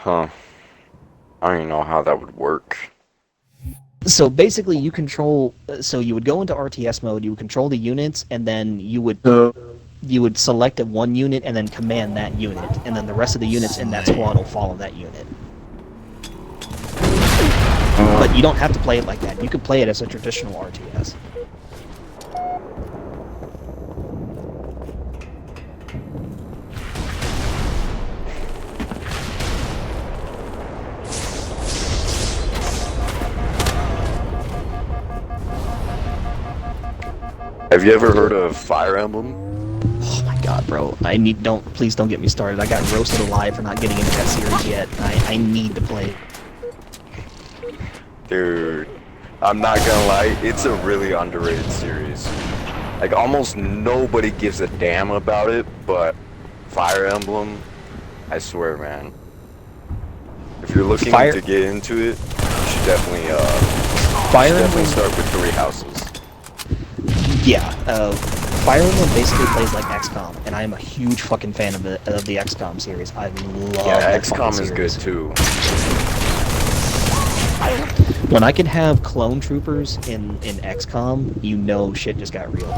Huh. I don't even know how that would work. So basically, you control. So you would go into RTS mode. You would control the units, and then you would select a one unit and then command that unit, and then the rest of the units in that squad will follow that unit. But you don't have to play it like that. You could play it as a traditional RTS. Have you ever heard of Fire Emblem? Oh my god, bro! Please don't get me started. I got roasted alive for not getting into that series yet. I need to play. Dude, I'm not gonna lie, it's a really underrated series. Like, almost nobody gives a damn about it, but Fire Emblem, I swear, man. If you're looking Fire to get into it, you should definitely, Fire Emblem. start with Three Houses. Yeah, Fire Emblem basically plays like XCOM, and I am a huge fucking fan of the XCOM series. I love Yeah, that XCOM fucking is good series. too. When I can have clone troopers in XCOM, you know shit just got real.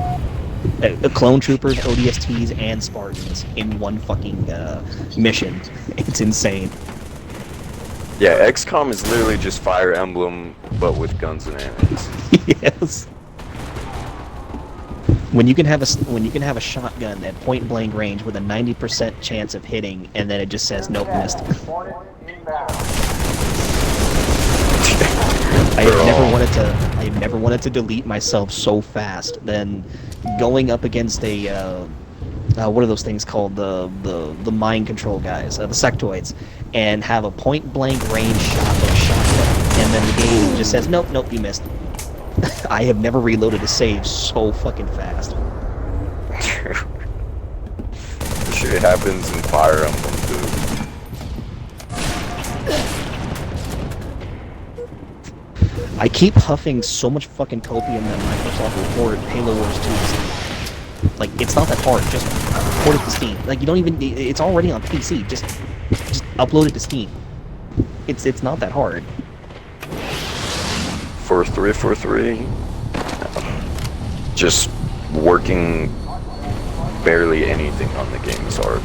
Clone troopers, ODSTs, and Spartans in one fucking mission. It's insane. Yeah, XCOM is literally just Fire Emblem, but with guns and ammunition. Yes. When you can have a shotgun at point blank range with a 90% chance of hitting, and then it just says nope, missed. I have never wanted to delete myself so fast. Then going up against a what are those things called, the mind control guys, the sectoids, and have a point blank range shot with a shotgun, and then the game just says nope, you missed. I have never reloaded a save so fucking fast. This shit happens in Fire Emblem too. I keep huffing so much fucking copium that Microsoft will port Halo Wars 2 to Steam. Like, it's not that hard. Just port it to Steam. Like, you don't even. It's already on PC. Just upload it to Steam. It's not that hard. For 343, just working barely anything on the game is hard.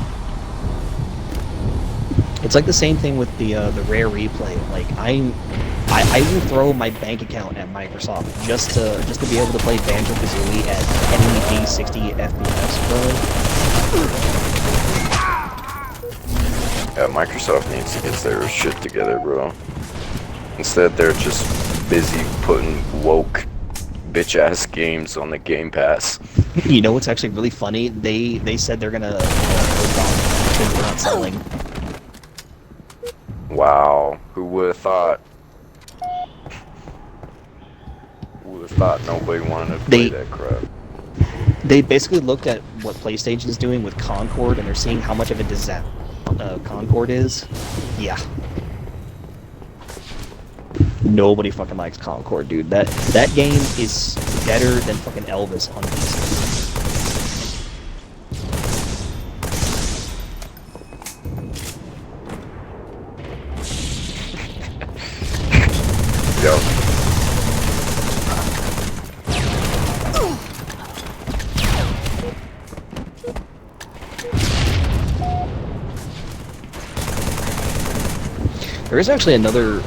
It's like the same thing with the Rare Replay. Like, I will throw my bank account at Microsoft just to be able to play Banjo-Kazooie at 1080p 60 FPS, bro. Yeah, Microsoft needs to get their shit together, bro. Instead, they're just busy putting woke bitch-ass games on the Game Pass. You know what's actually really funny? They said they're gonna because they're not selling. Wow, who would have thought? Who would have thought nobody wanted to play that crap? They basically looked at what PlayStation's doing with Concord, and they're seeing how much of a disaster Concord is. Yeah. Nobody fucking likes Concord, dude. That game is better than fucking Elvis on PC. Yo. There is actually another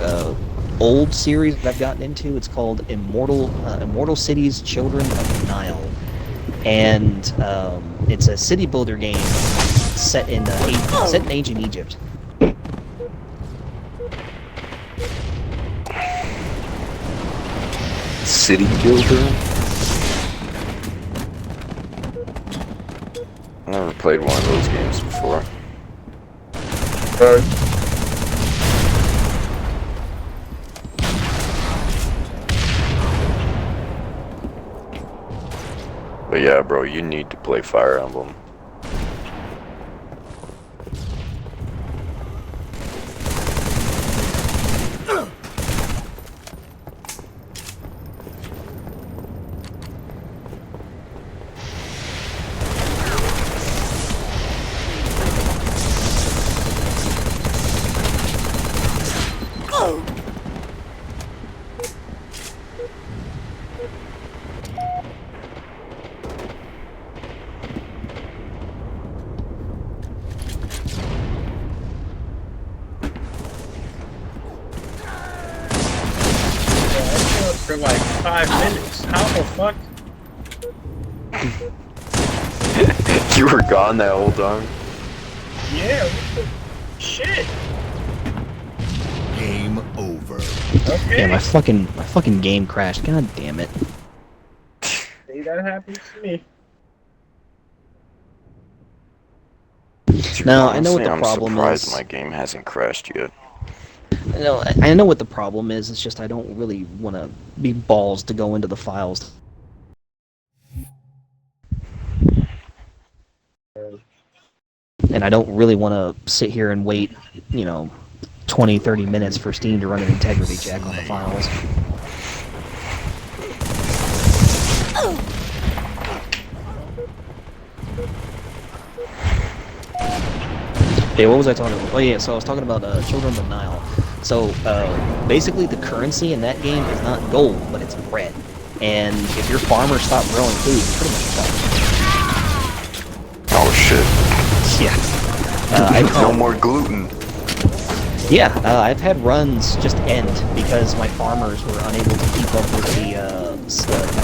old series that I've gotten into. It's called Immortal Cities: Children of the Nile, and it's a city builder game set in ancient Egypt. City Builder? I never played one of those games before. But yeah, bro, you need to play Fire Emblem. for like 5 minutes. How the fuck? You were gone that whole time? Yeah, what the shit. Game over. Okay. Yeah, my fucking game crashed. God damn it. See, that happens to me. No, I know what Honestly, the I'm problem surprised is. my game hasn't crashed yet. No, I know what the problem is. It's just I don't really want to be balls to go into the files. And I don't really want to sit here and wait, 20, 30 minutes for Steam to run an integrity check on the files. Okay, what was I talking about? Oh yeah, so I was talking about Children of the Nile. So basically the currency in that game is not gold, but it's bread. And if your farmers stop growing food, you're pretty much fucked. Oh shit. Yeah. No more gluten. Yeah, I've had runs just end because my farmers were unable to keep up with the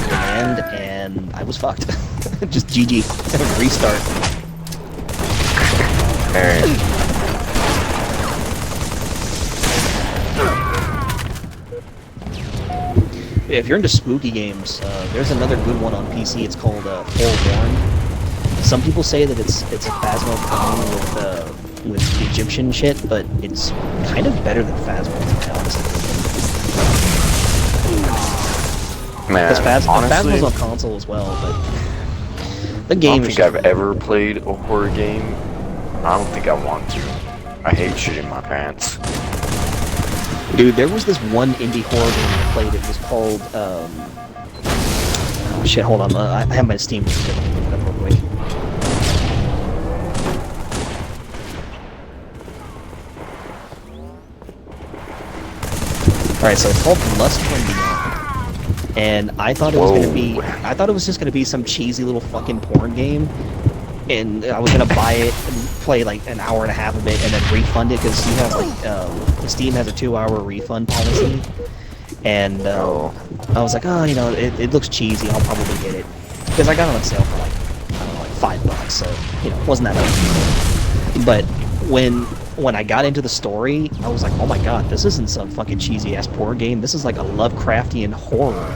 demand, and I was fucked. Just GG. Restart. Alright. If you're into spooky games, there's another good one on PC. It's called Forewarned. Some people say that it's a Phasmo clone with Egyptian shit, but it's kind of better than Phasmo, to be honest. Man, Because honestly, Phasmo's on console as well, but the I game don't is think I've just- ever played a horror game. I don't think I want to. I hate shitting my pants. Dude, there was this one indie horror game I played. It was called, oh shit, hold on. I have my Steam list. Let me look it up real quick. Alright, so it's called Lust from Beyond. And I thought it was Whoa. gonna be, I thought it was just gonna be some cheesy little fucking porn game. And I was gonna buy it and play like an hour and a half of it and then refund it because you have like Steam has a 2-hour refund policy, and Oh. I was like, oh, it looks cheesy. I'll probably get it because I got it on sale for like I don't know, like $5, so it wasn't that much. But when I got into the story, I was like, oh my god, this isn't some fucking cheesy ass porn game. This is like a Lovecraftian horror.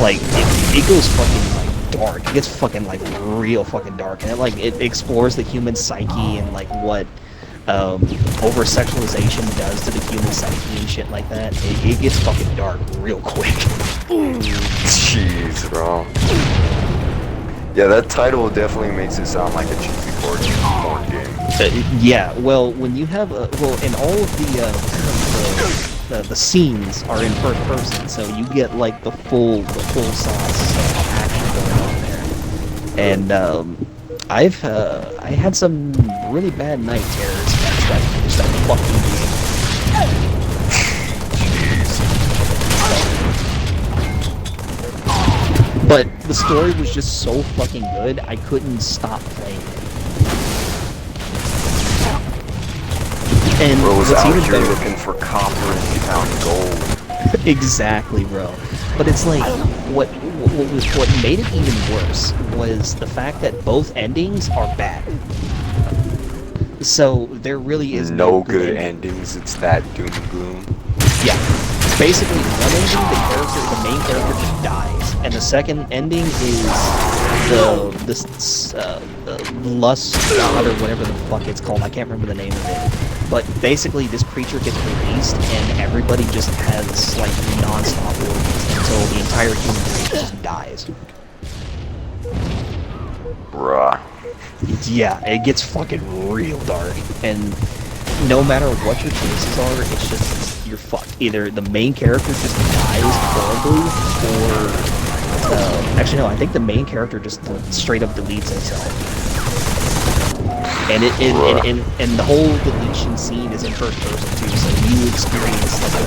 Like it goes fucking like dark. It gets fucking like real fucking dark, and it explores the human psyche and like what over sexualization does to the human psyche and shit like that. It gets fucking dark real quick. Jeez, bro. Yeah, that title definitely makes it sound like a cheesy porn game. Yeah, well, when you have and all of the scenes are in first person, so you get like the full sauce action going on there. And I had some really bad night terrors against that fucking game. But the story was just so fucking good, I couldn't stop playing it. And Bro was what's out even here better, looking for copper and he found gold. exactly, bro. But it's like what made it even worse was the fact that both endings are bad. So there really is No good ending. endings, it's that doom and gloom. Yeah. Basically, one ending, the main character just dies, and the second ending is the lust god or whatever the fuck it's called. I can't remember the name of it. But basically, this creature gets released, and everybody just has like non-stop orgies until the entire human race just dies. Bruh. Yeah, it gets fucking real dark, and no matter what your choices are, it's just you're fucked. Either the main character just dies horribly, or actually no, I think the main character just straight up deletes himself. And and the whole deletion scene is in first person too, so you experience like a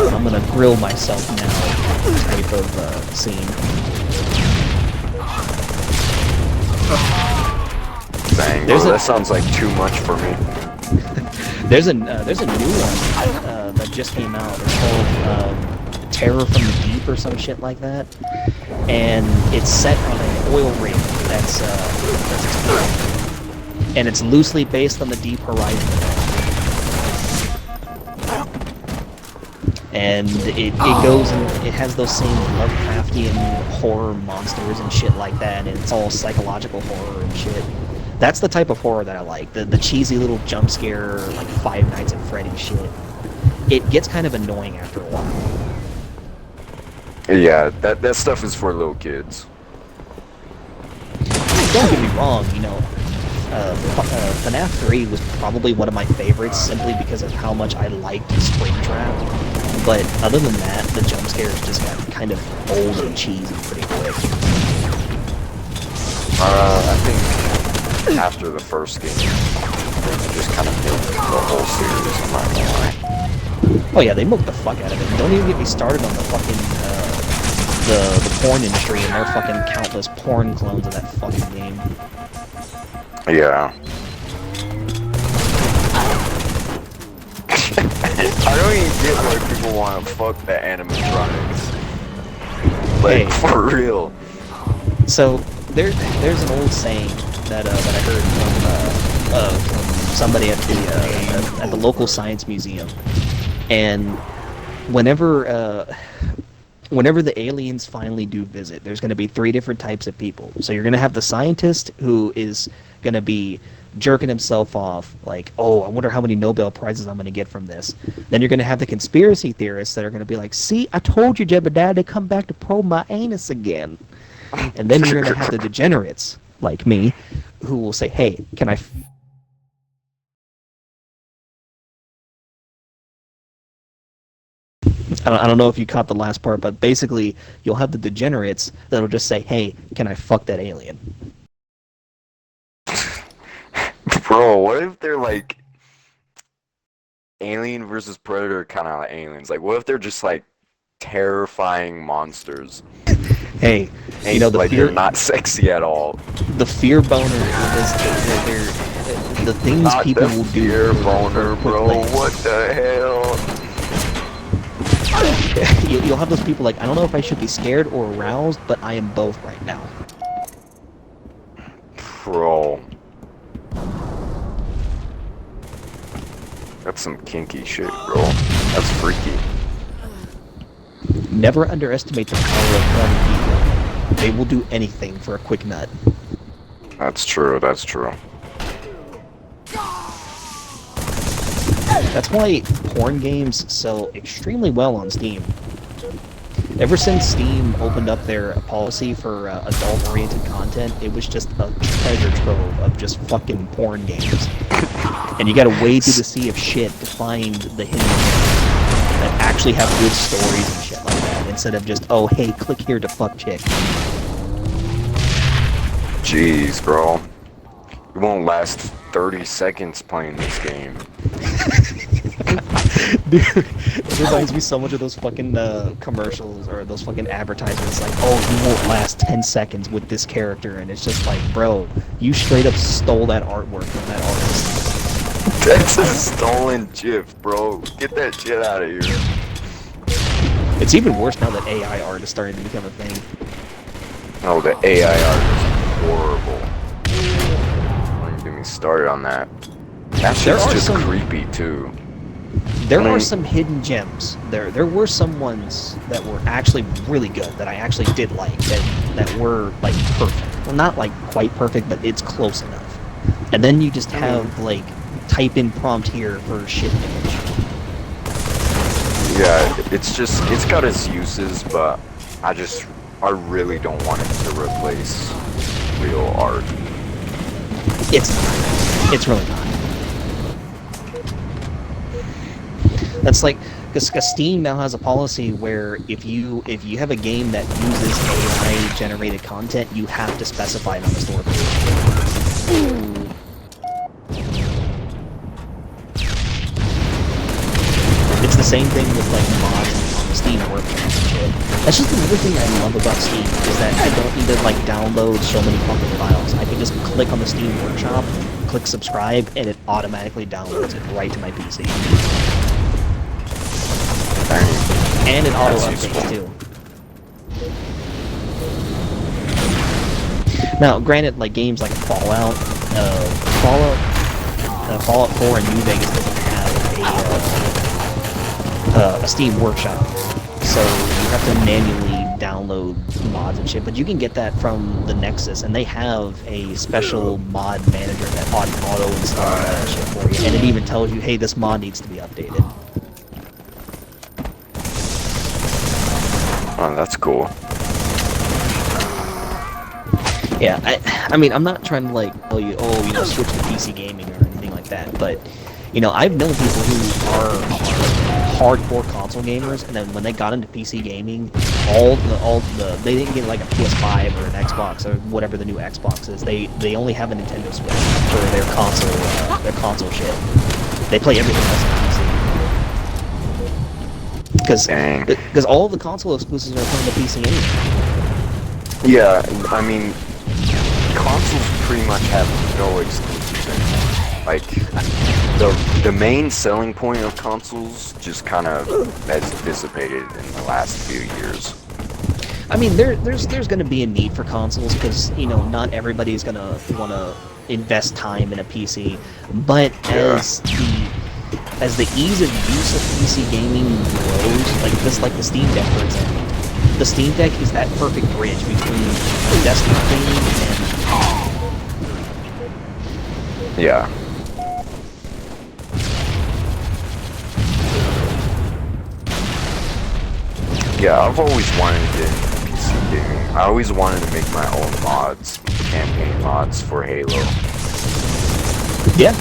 full I'm gonna grill myself now type of scene. Dang, There's bro, a- that sounds like too much for me. there's a new one that just came out. It's called Terror from the Deep or some shit like that, and it's set on an oil rig that's exploding, and it's loosely based on the Deep Horizon. And it goes and it has those same Lovecraftian horror monsters and shit like that, and it's all psychological horror and shit. That's the type of horror that I like. The cheesy little jump scare, like Five Nights at Freddy's shit. It gets kind of annoying after a while. Yeah, that stuff is for little kids. Don't get me wrong, you know, FNAF 3 was probably one of my favorites simply because of how much I liked Springtrap. But other than that, the jump scares just got kind of old and cheesy pretty quick. I think after the first game, they just kind of milked the whole series, I'm not gonna lie. Oh yeah, they milked the fuck out of it. Don't even get me started on the fucking, the porn industry and their fucking countless porn clones of that fucking game. Yeah. I don't even get why people want to fuck the animatronics. Like, Hey. for real. So there's an old saying that I heard from somebody at the local science museum, and whenever the aliens finally do visit, there's going to be 3 different types of people. So you're going to have the scientist who is going to be jerking himself off, like, oh, I wonder how many Nobel Prizes I'm going to get from this. Then you're going to have the conspiracy theorists that are going to be like, see, I told you, Jebediah, to come back to probe my anus again. And then you're going to have the degenerates, like me, who will say, hey, can I... I don't know if you caught the last part, but basically, you'll have the degenerates that'll just say, hey, can I fuck that alien? Bro, what if they're like Alien versus Predator kind of like aliens? Like, what if they're just like terrifying monsters? Hey, And, you know, the like fear... they're not sexy at all. The fear boner is they're the things Not people the will do. fear for boner, quick bro. likes. What the hell? You'll have those people like, I don't know if I should be scared or aroused, but I am both right now. Bro. That's some kinky shit, bro. That's freaky. Never underestimate the power of horny people. They will do anything for a quick nut. That's true, that's true. That's why porn games sell extremely well on Steam. Ever since Steam opened up their policy for adult-oriented content, it was just a treasure trove of just fucking porn games. And you gotta wade through the sea of shit to find the hidden gems that actually have good stories and shit like that, instead of just, oh, hey, click here to fuck chick. Jeez, bro. You won't last 30 seconds playing this game. Dude, it reminds me so much of those fucking commercials or those fucking advertisements like, oh, you won't last 10 seconds with this character, and it's just like, bro, you straight up stole that artwork from that artist. That's a stolen GIF, bro. Get that shit out of here. It's even worse now that AI art is starting to become a thing. Oh, the AI art is horrible. Don't even get me started on that. That shit's just creepy, too. There are some hidden gems. There were some ones that were actually really good that I actually did like, that were like perfect. Well, not like quite perfect, but it's close enough. And then you just have like type in prompt here for shit image. Yeah, it's got its uses, but I really don't want it to replace real art. It's really not. That's like, because Steam now has a policy where if you have a game that uses AI generated content, you have to specify it on the store page. It's the same thing with like mods on the Steam Workshop and shit. That's just another thing I love about Steam, is that I don't need to like download so many fucking files. I can just click on the Steam Workshop, click subscribe, and it automatically downloads it right to my PC. Dang. And it auto That's updates useful. too. Now, granted, like games like Fallout, Fallout 4 and New Vegas doesn't have a Steam Workshop, so you have to manually download mods and shit. But you can get that from the Nexus, and they have a special mod manager that auto installs that shit for you, and it even tells you, hey, this mod needs to be updated. Oh, that's cool. Yeah, I mean, I'm not trying to like tell you, switch to PC gaming or anything like that, but I've known people who are hardcore console gamers, and then when they got into PC gaming, they didn't get like a PS5 or an Xbox or whatever the new Xbox is. They only have a Nintendo Switch for their console shit. They play everything else on PC. Because all of the console exclusives are from the PC anyway. Yeah, I mean, consoles pretty much have no exclusives anymore. Like, the main selling point of consoles just kind of has dissipated in the last few years. I mean, there's going to be a need for consoles because, not everybody's going to want to invest time in a PC. But as the ease of use of PC gaming grows, like the Steam Deck, for example, the Steam Deck is that perfect bridge between desktop gaming and... Yeah. Yeah, I've always wanted to get into PC gaming. I always wanted to make my own mods, campaign mods for Halo. Yeah,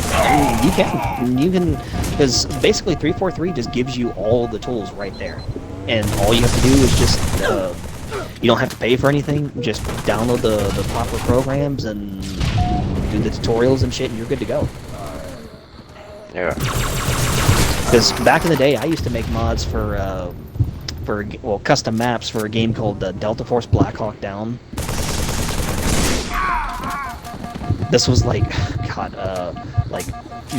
you can, because basically 343 just gives you all the tools right there. And all you have to do is just, you don't have to pay for anything, just download the proper programs and do the tutorials and shit, and you're good to go. Yeah. Because back in the day, I used to make mods for custom maps for a game called Delta Force Black Hawk Down. This was like, like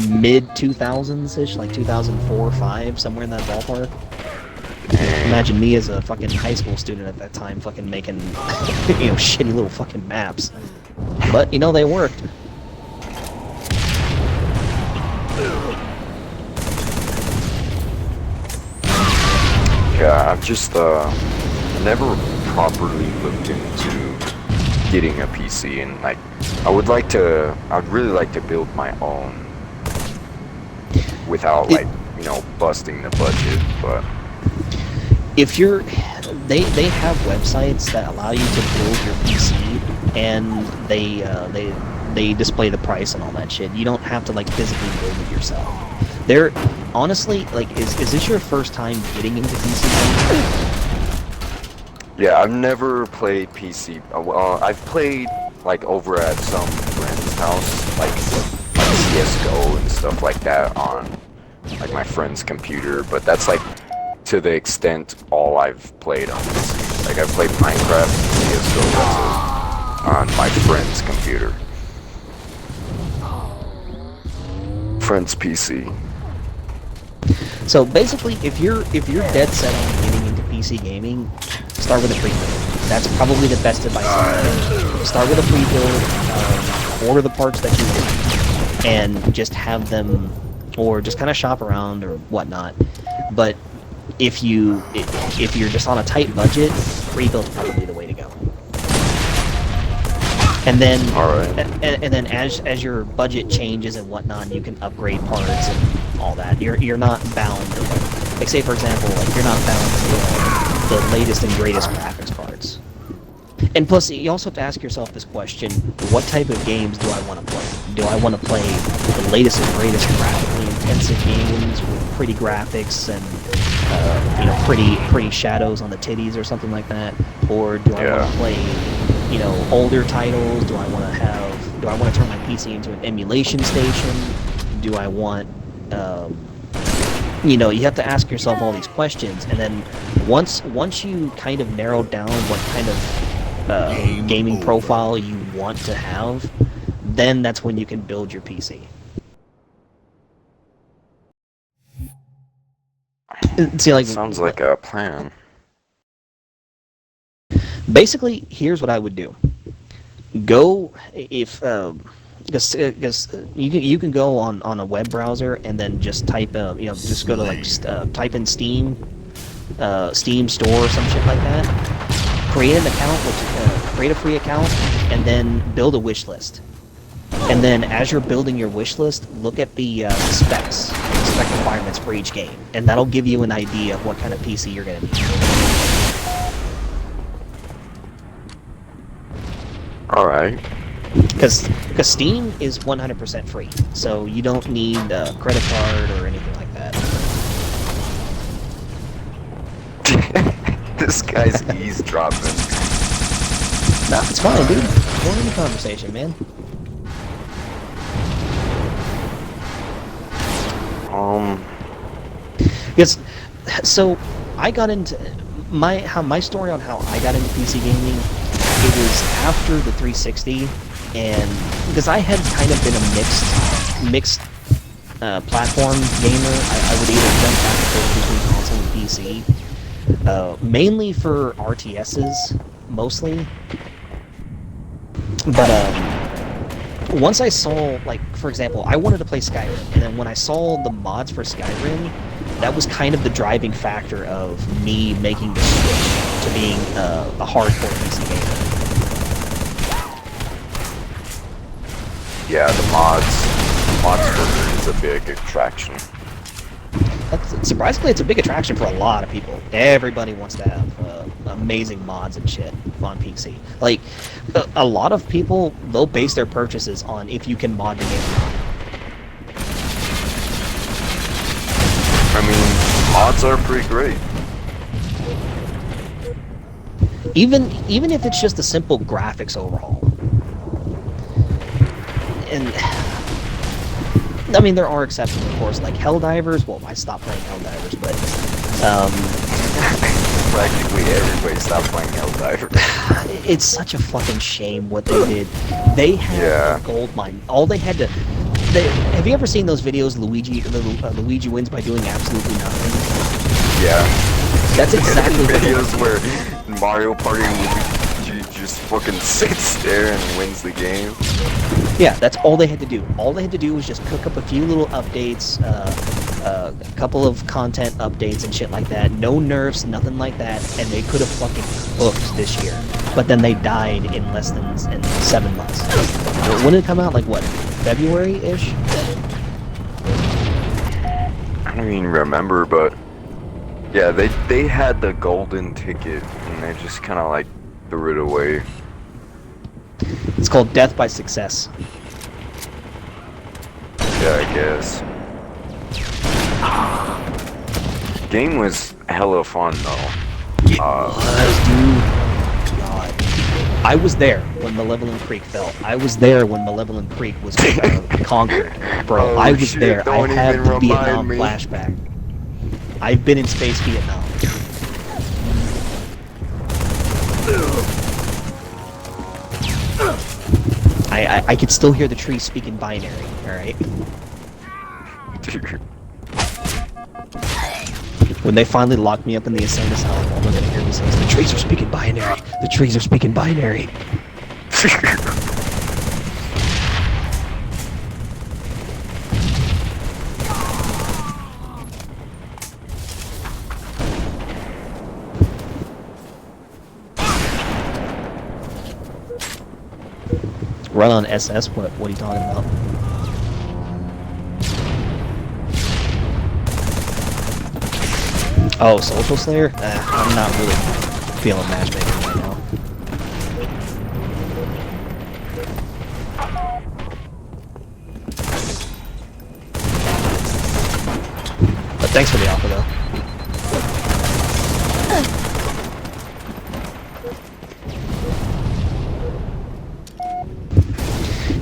mid-2000s-ish, like 2004 or 5, somewhere in that ballpark. Imagine me as a fucking high school student at that time fucking making, shitty little fucking maps. But, they worked. Yeah, I've just never properly looked into getting a PC, and like I'd really like to build my own without busting the budget, but if they have websites that allow you to build your PC, and they display the price and all that shit. You don't have to physically build it yourself. Honestly, is this your first time getting into PC games? Yeah, I've never played PC. Well, I've played over at some friend's house, like CS:GO and stuff like that on my friend's computer, but that's to the extent all I've played on PC. I've played Minecraft and CS:GO on my friend's computer. Friend's PC. So basically, if you're dead set on getting into PC gaming, start with a pre-build. That's probably the best advice. Start with a pre-build, order the parts that you want, and just have them, or just kind of shop around or whatnot. But if you're just on a tight budget, pre-build's probably the way to go. And then, and then as your budget changes and whatnot, you can upgrade parts and all that. You're not bound to, say for example, you're not bound to the latest and greatest graphics cards. And plus, you also have to ask yourself this question: what type of games do I want to play? Do I want to play the latest and greatest graphically intensive games with pretty graphics and pretty shadows on the titties or something like that, or do I want to play older titles? Do I want to turn my PC into an emulation station? Do I want, you have to ask yourself all these questions, and then once you kind of narrow down what kind of gaming profile you want to have, then that's when you can build your PC. See, like, Sounds like a plan. basically, here's what I would do. Go if because you can go on a web browser and then just type just go to like type in Steam Store or some shit like that. Create an account, create a free account, and then build a wish list. And then as you're building your wish list, look at the specs, the spec requirements for each game, and that'll give you an idea of what kind of PC you're gonna need. All right. Because Steam is 100% free, so you don't need a credit card or anything like that. This guy's eavesdropping. No, it's fine, dude. Join in the conversation, man. Because, so I got into my story on how I got into PC gaming. It was after the 360, and because I had kind of been a mixed platform gamer, I would either jump back and forth between console and PC, mainly for RTSs, mostly. But once I saw, like, for example, I wanted to play Skyrim, and then when I saw the mods for Skyrim, that was kind of the driving factor of me making the switch to being a hardcore PC gamer. Yeah, the mods for is a big attraction. Surprisingly, it's a big attraction for a lot of people. Everybody wants to have amazing mods and shit on PC. Like, a lot of people, they'll base their purchases on if you can mod the game. I mean, mods are pretty great. Even if it's just a simple graphics overhaul. And I mean, there are exceptions, of course, like Helldivers. Well, I stopped playing Helldivers, but practically everybody stopped playing Helldivers. It's such a fucking shame what they did. They had a gold mine. All they had to. Have you ever seen those videos? Luigi wins by doing absolutely nothing. Yeah. That's exactly what videos where Mario Party Luigi just fucking sits there and wins the game. Yeah, that's all they had to do. All they had to do was just cook up a few little updates, a couple of content updates and shit like that. No nerfs, nothing like that, and they could have fucking cooked this year. But then they died in less than 7 months. When did it come out? Like what? February-ish? I don't even remember, but yeah, they had the golden ticket and they just kind of like threw it away. It's called Death by Success. Yeah, I guess. Game was hella fun though. Dude. God. I was there when Malevolent Creek fell. I was there when Malevolent Creek was conquered, bro. Oh, I was shit, there. I don't have even the remind Vietnam me. flashback. I've been in space Vietnam. I could still hear the trees speaking binary, alright? When they finally lock me up in the insane asylum, all they're gonna hear me say is, the trees are speaking binary! The trees are speaking binary! Run on SS? What are you talking about? Oh, Social Slayer? I'm not really feeling matchmaking right now. But thanks for the offer, though.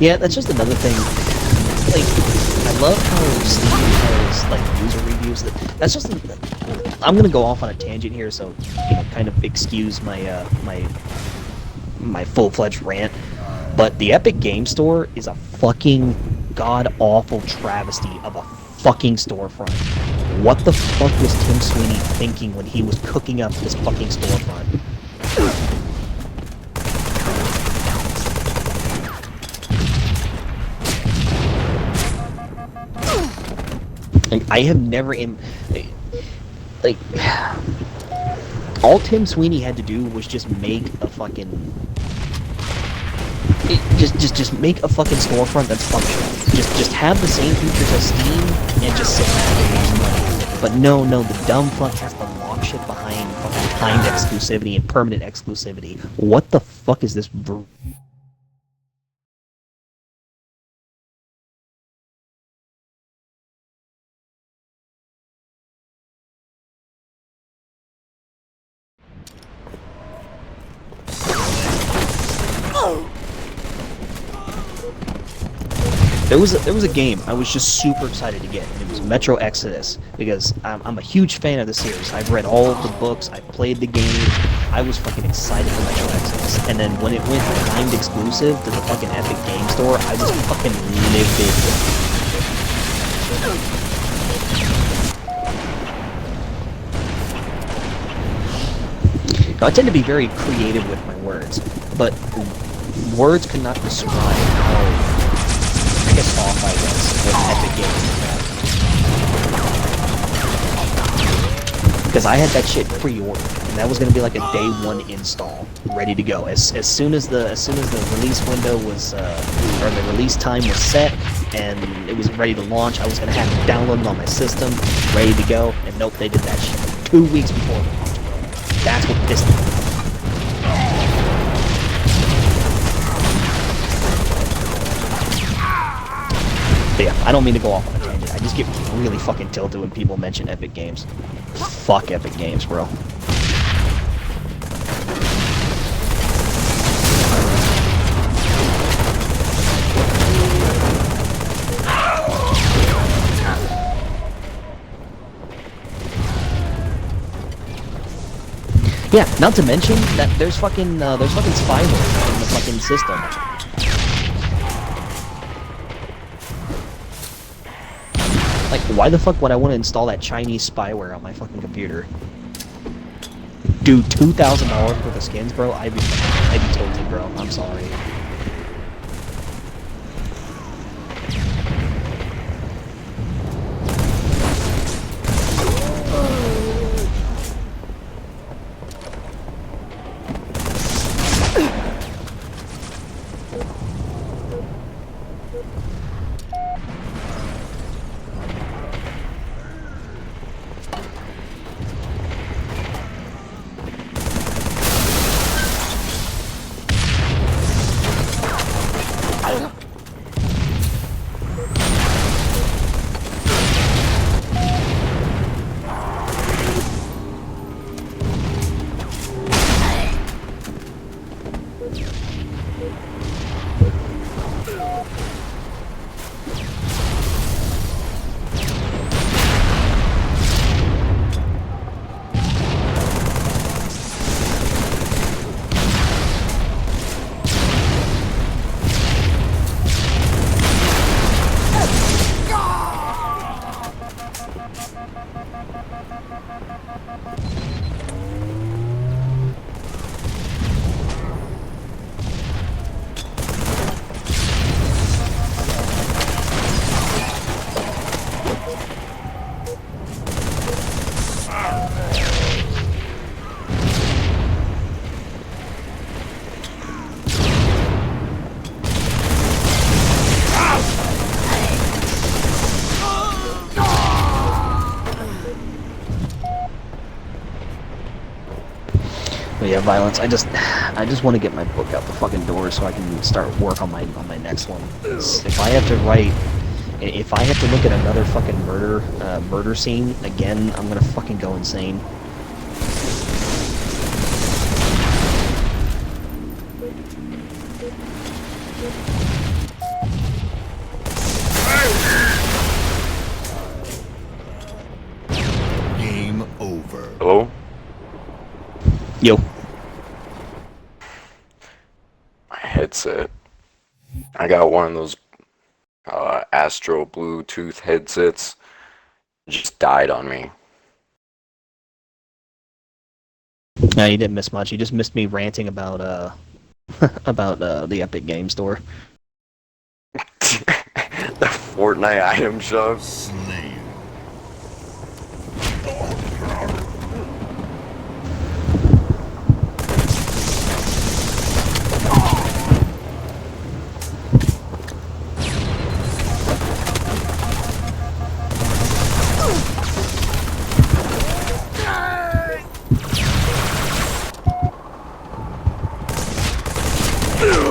Yeah, that's just another thing. Like, I love how Steam has like user reviews. That's just. I'm gonna go off on a tangent here, so kind of excuse my my full-fledged rant. But the Epic Game Store is a fucking god-awful travesty of a fucking storefront. What the fuck was Tim Sweeney thinking when he was cooking up this fucking storefront? Like, I have never like all Tim Sweeney had to do was just make a fucking just make a fucking storefront that's functional. Just have the same features as Steam and just sit back and lose money. But no, the dumb fuck has to lock shit behind fucking timed exclusivity and permanent exclusivity. What the fuck is this? There was a game I was just super excited to get, and it was Metro Exodus, because I'm a huge fan of the series. I've read all of the books, I've played the game, I was fucking excited for Metro Exodus. And then when it went timed exclusive to the fucking Epic Game Store, I was fucking livid. Now, I tend to be very creative with my words, but words could not describe how pissed off I was with Epic Games. Because I had that shit pre-ordered, and that was gonna be like a day one install, ready to go. As soon as the release window was or the release time was set and it was ready to launch, I was gonna have it downloaded on my system, ready to go. And nope, they did that shit 2 weeks before the launch, bro. That's what pissed me off. But yeah, I don't mean to go off on a tangent. I just get really fucking tilted when people mention Epic Games. Fuck Epic Games, bro. Yeah, not to mention that there's fucking spyware in the fucking system. Like, why the fuck would I want to install that Chinese spyware on my fucking computer? Dude, $2,000 worth of skins, bro? I'd be tilted, bro. I'm sorry. But yeah, Violence. I just want to get my book out the fucking door so I can start work on my next one. If I have to look at another fucking murder scene again, I'm gonna fucking go insane. Game over. Hello? Yo. My headset. I got one of those Astro Bluetooth headsets. It just died on me. No, you didn't miss much. You just missed me ranting about about the Epic Game Store. The Fortnite item shop. Slain.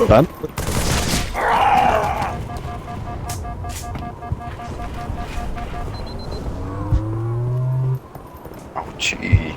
Done? Oh, gee.